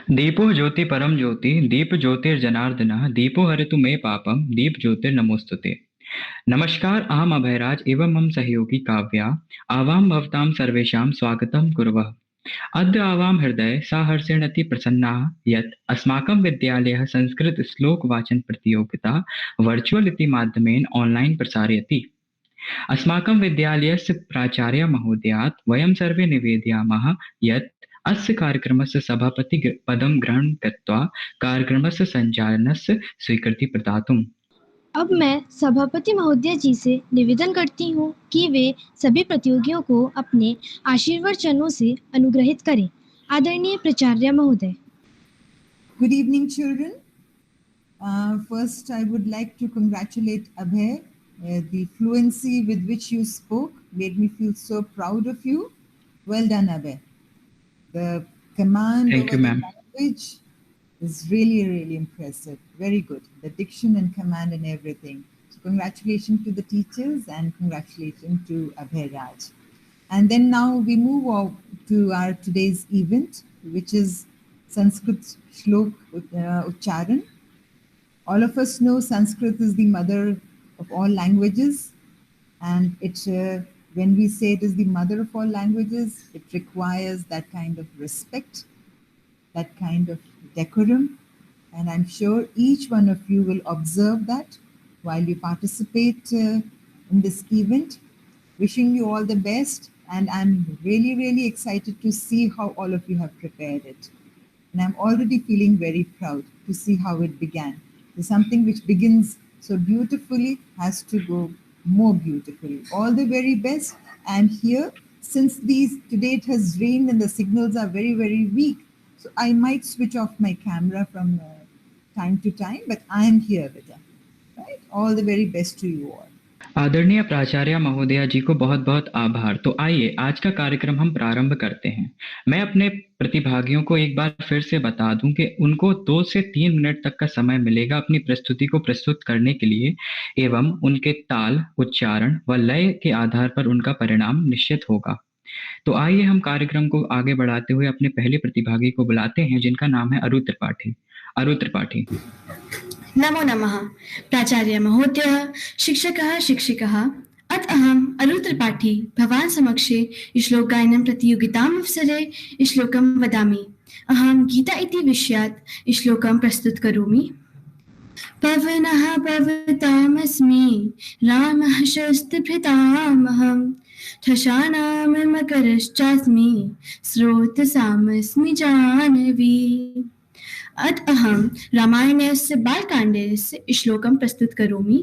दीपो ज्योति परम ज्योति दीप ज्योतिर्जनार्दनः दीपो हरितु मे पापम दीप ज्योतिर्नमोस्तुते। नमस्कार, अहम अभयराज एवं मम सहयोगी काव्या आवां भवतां सर्वेषां स्वागतं कुर्वः। अद्य आवां हृदये साहर्षेणति प्रसन्नाः यत् अस्माकं विद्यालयः संस्कृत श्लोक वाचन प्रतियोगिता वर्चुवल् इति माध्यमेन ऑनलाइन प्रसारयति। अस्माकं विद्यालयस्य प्राचार्यमहोदयात् वयं सर्वे निवेदयामः यत् अस्य कार्यक्रमस्य पदं ग्रहण कृत्वा कार्यक्रमस्य सञ्चालनस्य स्वीकृति प्रदातुम्। अब मैं सभापति महोदय जी से निवेदन करती हूँ कि वे सभी प्रतियोगियों को अपने आशीर्वचनों से अनुग्रहित करें। आदरणीय प्राचार्य महोदय। Good evening, children. First, I would like to congratulate Abhay. The fluency with which you spoke made me feel so proud of you. Well done, Abhay. The command Thank over you, the ma'am. language is really, really impressive. Very good. The diction and command and everything. So congratulations to the teachers and congratulations to Abhay Raj. And then now we move on to our today's event, which is Sanskrit Shlok Ucharan. All of us know Sanskrit is the mother of all languages, and when we say it is the mother of all languages, it requires that kind of respect, that kind of decorum, and I'm sure each one of you will observe that while you participate in this event. Wishing you all the best, and I'm really, really excited to see how all of you have prepared it. And I'm already feeling very proud to see how it began. There's something which begins so beautifully has to go more beautifully. All the very best. And here, since today it has rained and the signals are very, very weak, so I might switch off my camera from time to time, but I am here, Vita. Right? All the very best to you all. आदरणीय प्राचार्य महोदया जी को बहुत बहुत आभार। तो आइए आज का कार्यक्रम हम प्रारंभ करते हैं। मैं अपने प्रतिभागियों को एक बार फिर से बता दूं कि उनको 2 से 3 मिनट तक का समय मिलेगा अपनी प्रस्तुति को प्रस्तुत करने के लिए, एवं उनके ताल, उच्चारण व लय के आधार पर उनका परिणाम निश्चित होगा। तो आइए हम कार्यक्रम को आगे बढ़ाते हुए अपने पहले प्रतिभागी को बुलाते हैं, जिनका नाम है अरु त्रिपाठी। अरु त्रिपाठी। नमो नमः। प्राचार्य महोदयः, शिक्षकः शिक्षिकः, अत अहम् अरु त्रिपाठी भवान् समक्षे श्लोकगायनं प्रतियोगिताम् अवसरे श्लोकं वदामि। अहं गीता इति विषयात् श्लोकं प्रस्तुत करोमि। पवनः पवतामस्मि, रामः शस्त्रभृतामहं, ठशानां मकरश्चास्मि, स्रोतसामस्मि जानवी। अत अहं रामायणस्य बालकाण्डस्य श्लोकं प्रस्तुत करोमि।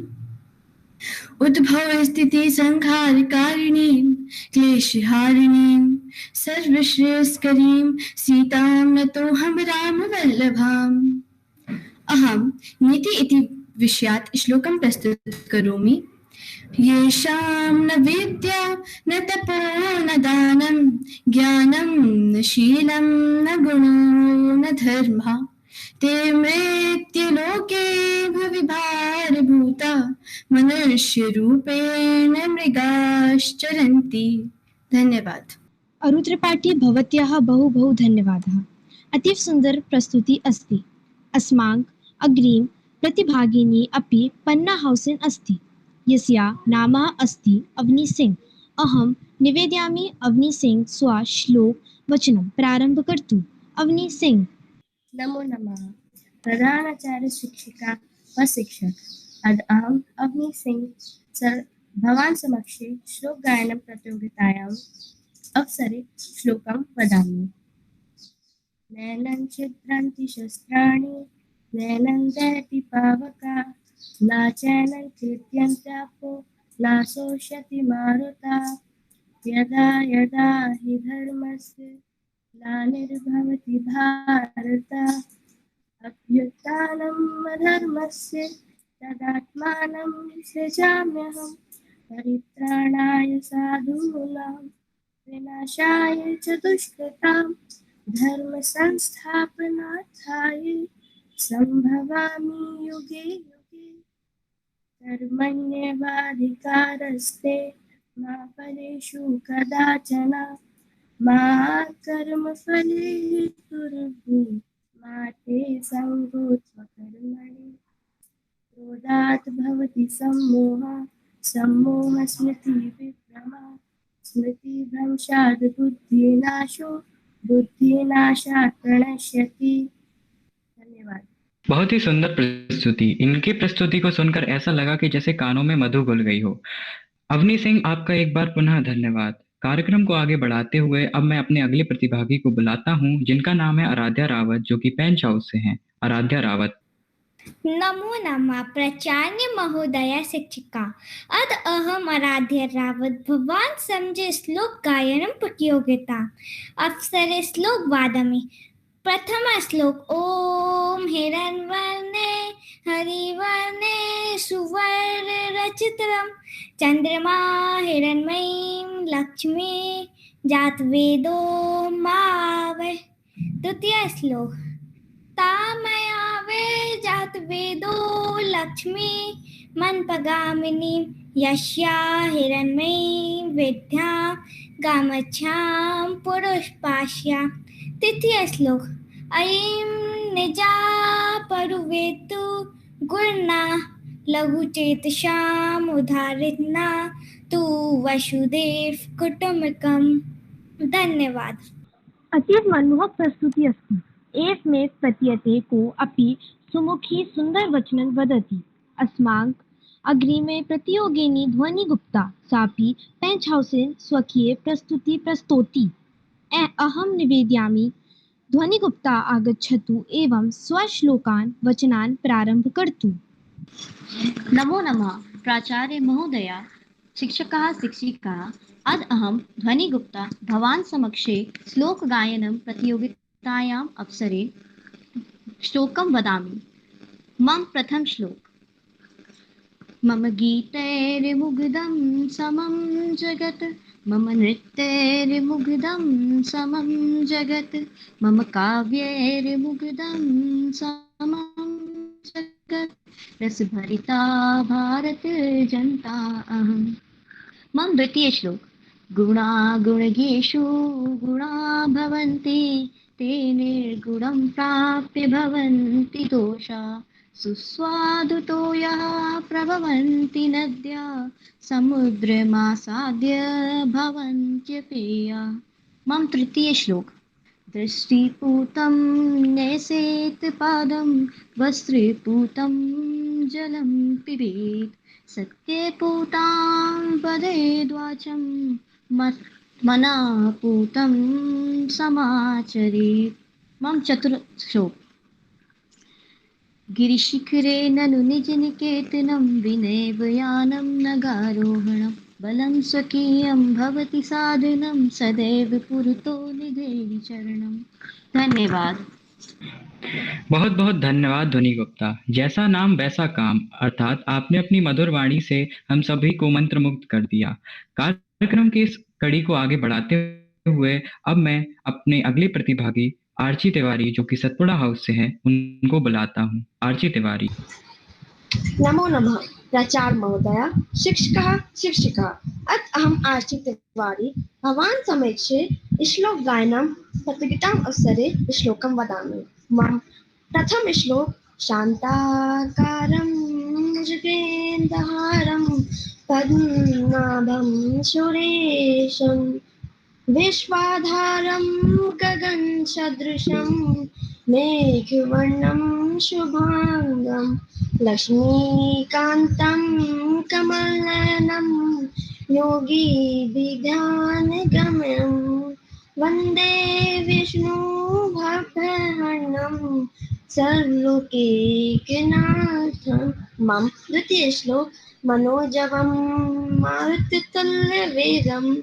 उद्भव स्थिति संहारकारिणीं, क्लेशहारिणीं, सर्वश्रेयस्करीं सीतां नतोऽहं रामवल्लभाम्। अहं नीति इति विषयात् श्लोकं प्रस्तुत करोमि। येषां न विद्या न तपो न दानं, ज्ञानं न शीलं न गुणो न धर्मः, ते मृत्युलोके भविभारभूता, मनुष्यरूपेण मृगाश्चरन्ति। धन्यवाद। अरु त्रिपाठी भवत्याः बहु बहु धन्यवादः। अतीव सुन्दर प्रस्तुति अस्ति। अस्माकम् अग्रिम प्रतिभागिनी अपि पन्ना हाउसेन अस्ति, यस्याः नाम अस्ति अवनी सिंह। अहं निवेदयामि अवनी सिंह स्वश्लोकवचनं प्रारम्भ कर्तुम्। अवनी सिंह। नमो नमः। प्रधानाचार्य शिक्षिका व शिक्षक, अहम् अवनी सिंह भवान् समक्षे श्लोकगायनं प्रतियोगितायाम् अवसरे श्लोकं वदामि। नैनं छिद्रन्ति शस्त्राणि, नैनं दहति पावका, न चैनं क्लिद्यन्त्यापो, न शोष्यति मारुता। यदा यदा हि धर्मस्य ग्लानिर्भवति भारत, अभ्युत्थानम् अधर्मस्य तदात्मानं सृजाम्यहम्। परित्राणाय साधूनां, विनाशाय च दुष्कृतां, धर्म संस्थापनार्थाय संभवामि युगे युगे। कर्मण्येवाधिकारस्ते मा फलेषु कदाचन, मा कर्मफलेषु सङ्गोत्वकर्मणि क्रोधात् भवति सम्मोहः सम्मोहस्मृतिविभ्रमात् स्मृतिभ्रंशात् बुद्धिनाशात् प्रणश्यति। धन्यवाद। बहुत ही सुंदर प्रस्तुति। इनकी प्रस्तुति को सुनकर ऐसा लगा कि जैसे कानों में मधु घुल गई हो। अवनी सिंह, आपका एक बार पुनः धन्यवाद। कार्यक्रम को आगे बढ़ाते हुए अब मैं अपने अगले प्रतिभागी को बुलाता हूँ, जिनका नाम है आराध्या रावत, जो कि पेंच हाउस से हैं। आराध्या रावत। नमो नमः प्राचार्य महोदया शिक्षिका। अद अहम आराध्य रावत भवान समझे श्लोक गायन प्रतियोगिता अवसरे श्लोक वादमी। प्रथम श्लोक ओम हिरण्वर्णे हरिवर्णे सुवर्ण रचित्रम चंद्रमा हिरण्मयीं लक्ष्मी जातवेदो मावै। द्वितीय श्लोक तामयावे जातवेदो लक्ष्मी मनपगामिनी यस्या हिरण्मयी विद्या गामच्छां पुरुषपाश्या। तृतीय श्लोक अयं निजा परुवेतु गुणा लघुचेतसाम् उदाहृतना तु वसुदेव कुटुम्बकम्। धन्यवाद। अतीव मनमोहक प्रस्तुति अस्ति। एवमेव प्रतीयते को अपि सुमुखी सुन्दर वचनं वदति। अस्माकम् अग्रिमे प्रतियोगिनी ध्वनि गुप्ता, सापि पेंच हाउसेन स्वकीये प्रस्तुति प्रस्तौति। अहं निवेदयामि ध्वनि गुप्ता आगच्छतु एवं स्वश्लोकान् वचनान् प्रारम्भ कर्तु। नमो नमः प्राचार्य महोदया शिक्षकाः शिक्षिकाः। अद्य अहं ध्वनि गुप्ता भवान् समक्षे श्लोक गायनं प्रतियोगितायाम् अवसरे श्लोकं वदामि। मम प्रथम श्लोक मम गीतैर्मुग्धं समं जगत् मम नृत्यैर्मुग्धं समं जगत् मम काव्यैर्मुग्धं समं जगत् रसभरिता भारत जनता अहम्। मम द्वितीय श्लोक गुणा गुणगेषु गुणा भवन्ति ते निर्गुणं प्राप्य भवन्ति दोषा सुस्वादुतो यः प्रभवन्ति नद्या समुद्रमासाद्य भवन्त्यपेया। मम तृतीय श्लोक दृष्टिपूतं नेसेत् पादं वस्त्रपूतं जलं पिबेत् सत्यपूतां वदेद् वाचं मनापूतं समाचरेत्। मम चतुर्थ श्लोक गिरिशिखरे ननु निजनिकेतनं विनैव यानं नगारोहणं बलं स्वकीयं भवति साधनं सदैव पुरतो निधेहि चरणं। धन्यवाद। बहुत बहुत धन्यवाद ध्वनि गुप्ता। जैसा नाम वैसा काम, अर्थात आपने अपनी मधुर वाणी से हम सभी को मंत्रमुग्ध कर दिया। कार्यक्रम की इस कड़ी को आगे बढ़ाते हुए अब मैं अपने अगले प्रतिभागी आर्ची तिवारी, जो कि सतपुड़ा हाउस से हैं, उनको बुलाता हूँ। आर्ची तिवारी। नमो नमः प्राचार्य महोदय शिक्षकाः शिक्षिकाः। अद्य अहम् आर्ची तिवारी भवान् समक्षे श्लोक गायनं प्रतियोगिताम् अवसरे श्लोकं वदामि। मम प्रथम श्लोक शान्ताकारं भुजगेन्द्रहारं पद्मनाभं सुरेशं विश्वाधारं गगनसदृशं मेघवर्णं शुभांगं लक्ष्मीकान्तं कमलनयनं योगिभिध्यानगम्यं वन्दे विष्णु भक्तहरणं सर्वलोकैकनाथं। मम द्वितीय श्लोक मनोजवं मारुततुल्यवेगं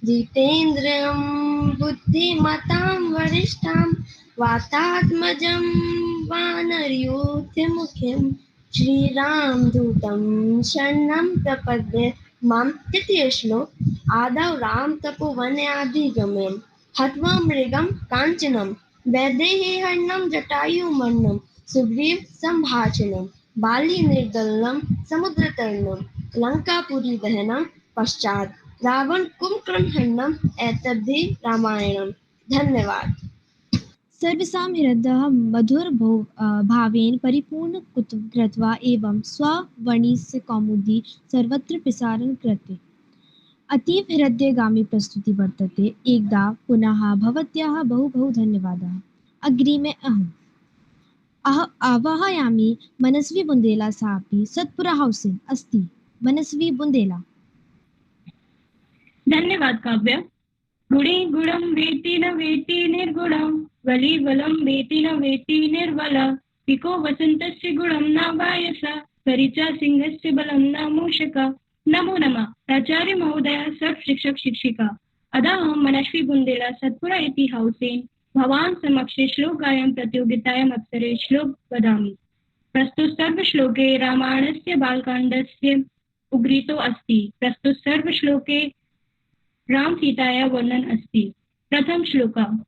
जितेन्द्रियं बुद्धिमतां वरिष्ठां वातात्मजं वानरयूथमुख्यं श्रीरामदूतं शरणं प्रपद्ये। मम तृतीय श्लोक आदौ राम तपोवनाधिगम्यं हत्वा मृगं काञ्चनं वैदेहीहरणं जटायुमर्णं सुग्रीव संभाषणं बाली निर्दलं समुद्रतरणं लंकापुरी दहनं पश्चात् रावण कुंभकर्ण हरणम् एतद्धि रामायणम्। धन्यवाद। सर्वेषां हृदयः भावेन परिपूर्ण कृत्वा एवं स्ववर्णस्य कौमुदी सर्वत्र प्रसारण कृते। अतीव हृदयगामी प्रस्तुति वर्तते। एकदा पुनः भवत्याः बहु बहु धन्यवादः। अग्रिमे आवाहयामि मनस्वी बुन्देला, सापि सत्पुरा हाउसिंग अस्ति। मनस्वी बुन्देला। धन्यवाद काव्य। गुणे गुणं वेति न वेति निर्गुणं, वली वलं वेति न वेति निर्वला, पिको वसन्तस्य गुणं न वायसा, परिचा सिंहस्य बलं न मूषका। नमो नमः प्राचार्य महोदय, सर्व शिक्षक शिक्षिका। अदाहं मनस्वी बुन्देला, सत्पुरा इति हाउसेन भवान् समक्षे श्लोकगायन प्रतियोगितायाम् अवसरे श्लोक वदामि। प्रस्तुत सर्वश्लोके रामायणस्य बालकाण्डस्य उद्धृतो अस्ति। प्रस्तुत सर्वश्लोके राम सीताया वर्णन अस्ति। प्रथम श्लोका।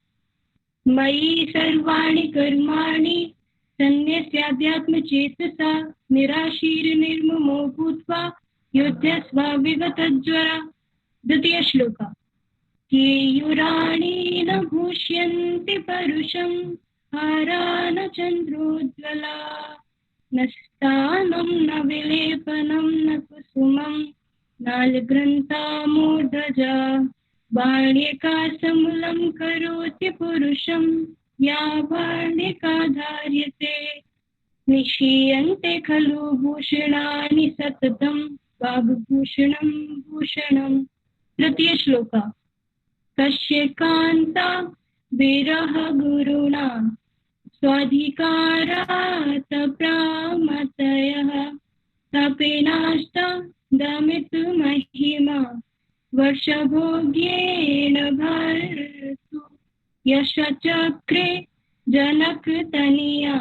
मयि सर्वाणि कर्माणि सन्न्यस्याध्यात्मचेतसा, निराशीर निर्ममो भूत्वा युध्यस्व विगतज्वरा। द्वितीय श्लोका। केयूराणि न भूष्यन्ति परुषं, हारा न चन्द्रोज्ज्वला, न स्थानं न विलेपनं न कुसुमं, नालग्रन्थामूर्धजा। बाण्यका समूलं करोति पुरुषं, या बाण्यका धार्यते। निशीयन्ते खलु भूषणानि सततं, वाग्भूषणं भूषणम्। तृतीय श्लोका। कस्य कान्ता विरह गुरुणा, स्वाधिकारात् प्रामतयः, तपेनाष्टा दमित महिमा, वर्षभोग्येन भर्तु। यशचक्रे जनकतनया,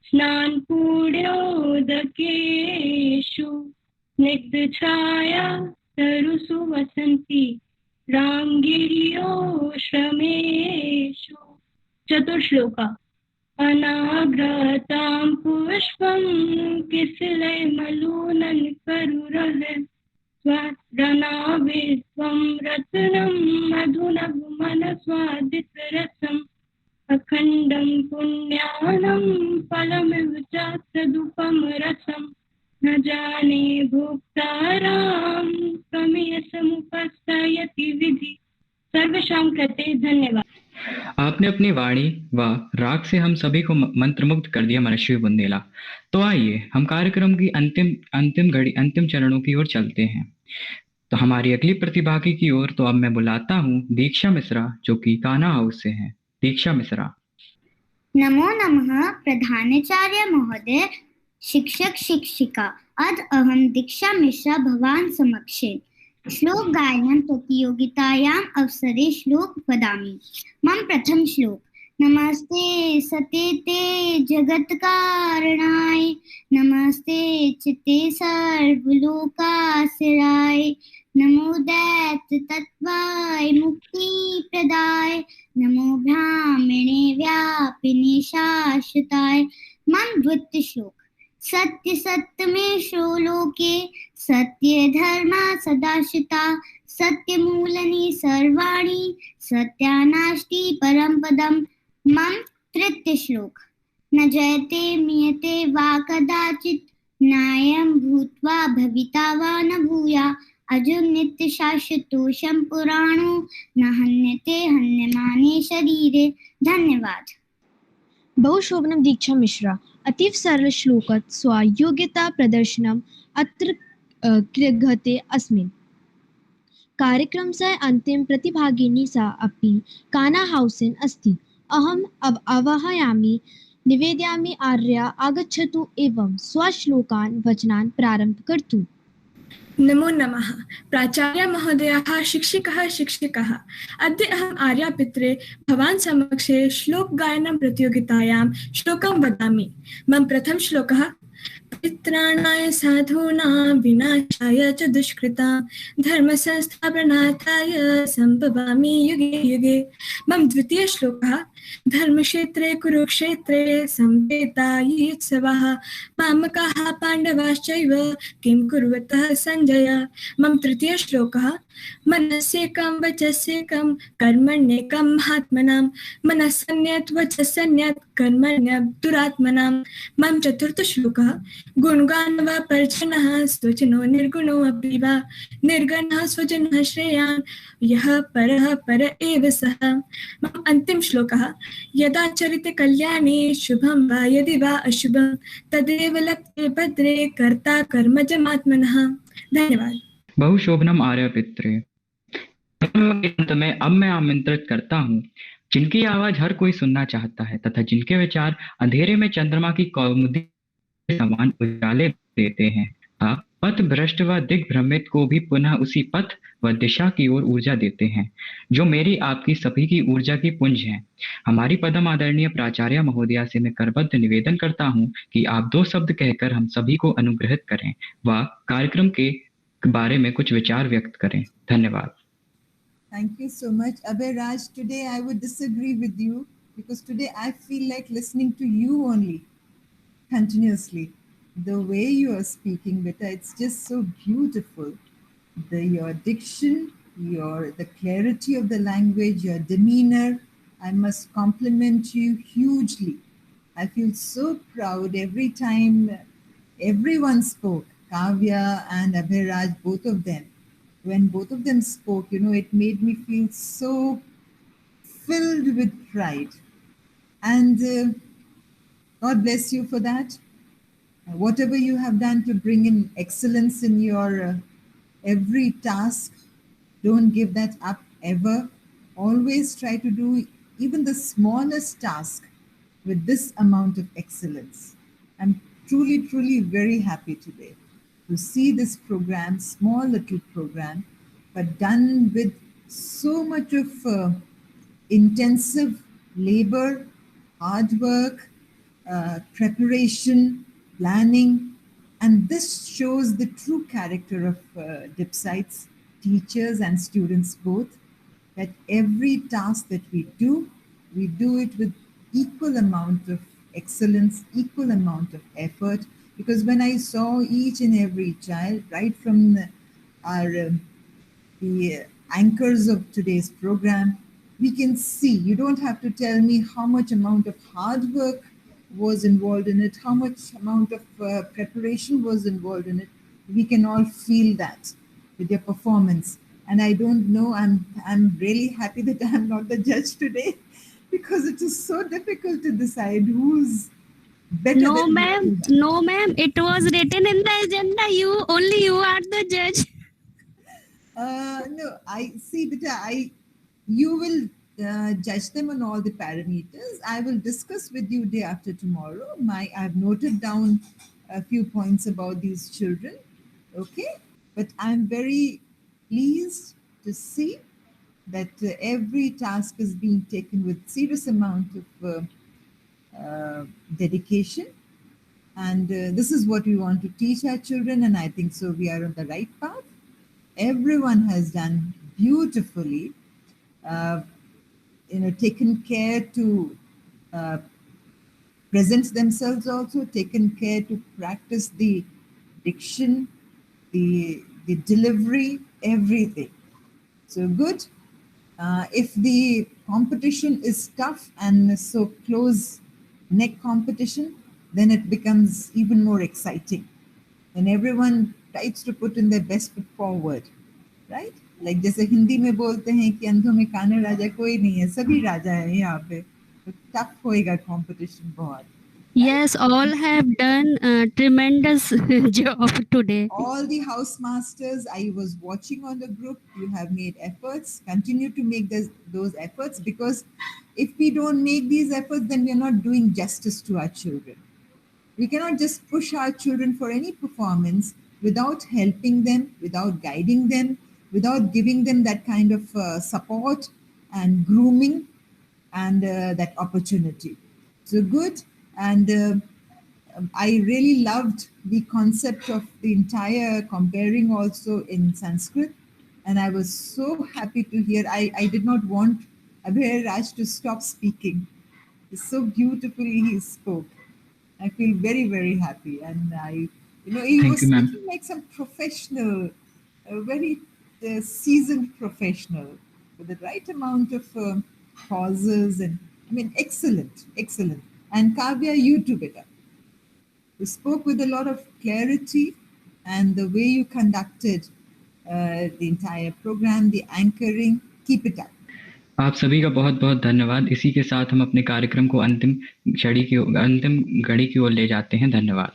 स्नानपूर्णोदकेषु, स्निग्धछाया तरुषु वसन्ति, रामगिर्यो श्रमेषु। चतुर्श्लोका। अनाघ्रतां पुष्पं किसलयमलूनं करुरः, स्वरणाविश्वं रत्नं मधुनगुमनस्वादितरसम्, अखण्डं पुण्यानं फलमिव च तदुपम रसम्, न जाने भोक्तारां कमय समुपस्थायति विधि। सर्वेषां कृते धन्यवाद। आपने अपनी वाणी व राग से हम सभी को मंत्रमुग्ध कर दिया मनस्वी बुंदेला। तो आइए हम कार्यक्रम की अंतिम चरणों की ओर चलते हैं। तो हमारी अगली प्रतिभागी की ओर तो अब मैं बुलाता हूँ दीक्षा मिश्रा, जो कि कान्हा हाउस से हैं। दीक्षा मिश्रा। नमो नमः प्रधानाचार्य महोदय, शिक्षक शिक्षिका। अद्य अहं दीक्षा मिश्रा भवान् समक्षे श्लोक गायन प्रतियोगितायाम् अवसरे श्लोक वदामि। मम प्रथम श्लोक। नमस्ते सतेते जगत्कारणाय, नमस्ते चित्ते सर्वलोकाश्रयाय, नमो दैत्य तत्त्वाय मुक्तिप्रदाय, नमो ब्राह्मणे व्यापिने शाश्वताय। मम द्वितीय श्लोक। सत्य सत्यमेषु लोके, सत्य धर्मा सदाशिता, सत्य मूलनि सर्वाणि, सत्यानास्ति परं पदम्। मम तृतीय श्लोक। न जयते मीयते वा कदाचित्, नायं भूत्वा भविता वा न भूया, अजो नित्य शाश्वतोषं पुराणो, न हन्यते हन्यमाने शरीरे। धन्यवाद। बहुशोभनं दीक्षा मिश्रा। अतीव सरल श्लोकात् स्वयोग्यता प्रदर्शनम् अत्र क्रियते अस्मिन् कार्यक्रमस्य अन्तिम प्रतिभागिनी सा अपि कान्हा हाउसेन अस्ति। अहम् आवाहयामि, निवेदयामि आर्या आगच्छतु एवं स्वश्लोकान् वचनान् प्रारम्भ कर्तु। नमो नमः प्राचार्य महोदयाः, शिक्षिकः शिक्षिकाः। अद्य अहम् आर्यापित्रे भवान् समक्षे श्लोकगायनं प्रतियोगितायां श्लोकं वदामि। मम प्रथम श्लोकः। परित्राणाय साधूनां विनाशाय च दुष्कृतां धर्मसंस्थापनार्थाय सम्भवामि युगे युगे। मम द्वितीय श्लोकः। धर्मक्षेत्रे कुरुक्षेत्रे संवेतायुत्सवः मामकाः पाण्डवाश्चैव किं कुर्वतः संजय। मम तृतीय श्लोकः। मनस्येकं वचस्येकं कर्मण्येकं महात्मनां मनस्सन्यत् वचस्सन्यत् कर्मण्यत् दुरात्मनां। मम चतुर्थ श्लोकः। गुणगानः परजनः स्वजनो निर्गुणो अपि वा निर्गुणः स्वजनः श्रेयान् यः परः पर एव सः। मम अंतिम श्लोकः। यदा चरिते कल्याणे शुभं वा यदि वा अशुभं तदेव लप्ते भद्रे कर्ता कर्मजमात्मनः। धन्यवाद। बहुशोभनम आर्य पित्रे। अंत में अब मैं आमंत्रित करता हूँ जिनकी आवाज हर कोई सुनना चाहता है तथा जिनके विचार अंधेरे में चंद्रमा की कौमुदी के समान उजाले देते हैं, पथ भ्रष्ट व दिग्भ्रमित को भी पुनः उसी पथ व दिशा की ओर ऊर्जा देते हैं जो मेरी आपकी सभी की ऊर्जा की पुंज है। हमारी पदम आदरणीय प्राचार्य महोदया से मैं करबद्ध निवेदन करता हूँ कि आप दो शब्द कहकर हम सभी को अनुग्रहित करें व कार्यक्रम के बारे में कुछ विचार व्यक्त करें। धन्यवाद। Thank you so much, Abhay Raj. Today I would disagree with you because today I feel like listening to you only continuously. The way you are speaking, Beta, it's just so beautiful. Your diction, the clarity of the language, your demeanor, I must compliment you hugely. I feel so proud every time everyone spoke, Kavya and Abhay Raj, both of them. When both of them spoke, it made me feel so filled with pride. And God bless you for that. Whatever you have done to bring in excellence in your every task, don't give that up ever. Always try to do even the smallest task with this amount of excellence. I'm truly, truly very happy today to see this program, small little program, but done with so much of intensive labor, hard work, preparation, planning, and this shows the true character of DIPSITE's teachers and students both, that every task that we do it with equal amount of excellence, equal amount of effort. Because when I saw each and every child, right from the anchors of today's program, we can see, you don't have to tell me how much amount of hard work was involved in it, how much amount of preparation was involved in it. We can all feel that with your performance. And I don't know, I'm really happy that I'm not the judge today because it is so difficult to decide who's better. No, ma'am. No, ma'am. It was written in the agenda. Only you are the judge. No, I see, Beta, you will judge them on all the parameters. I will discuss with you day after tomorrow. I've noted down a few points about these children. Okay, but I'm very pleased to see that every task is being taken with serious amount of dedication, and this is what we want to teach our children, and I think so we are on the right path. Everyone has done beautifully, taken care to present themselves also, taken care to practice the diction, the delivery, everything. So good. If the competition is tough and so close neck competition, then it becomes even more exciting. And everyone tries to put in their best foot forward, right? Like जैसे हिंदी में बोलते हैं कि अंधों में काने राजा कोई नहीं है, सभी राजा है यहाँ पे, तो tough होएगा competition बहुत. Yes, all have done a tremendous job today. All the house masters, I was watching on the group, you have made efforts, continue to make those efforts, because if we don't make these efforts, then we are not doing justice to our children. We cannot just push our children for any performance without helping them, without guiding them, without giving them that kind of support and grooming and that opportunity. So good. And I really loved the concept of the entire comparing also in Sanskrit, and I was so happy to hear. I did not want Abhay Raj to stop speaking. So beautifully he spoke. I feel very, very happy. And he Thank was you, ma'am. speaking like some professional, a very seasoned professional with the right amount of pauses. And I mean, excellent, excellent. And Kavya, you too, beta. You spoke with a lot of clarity, and the way you conducted the entire program, the anchoring, keep it up. आप सभी का बहुत बहुत धन्यवाद। इसी के साथ हम अपने कार्यक्रम को अंतिम घड़ी की ओर ले जाते हैं। धन्यवाद।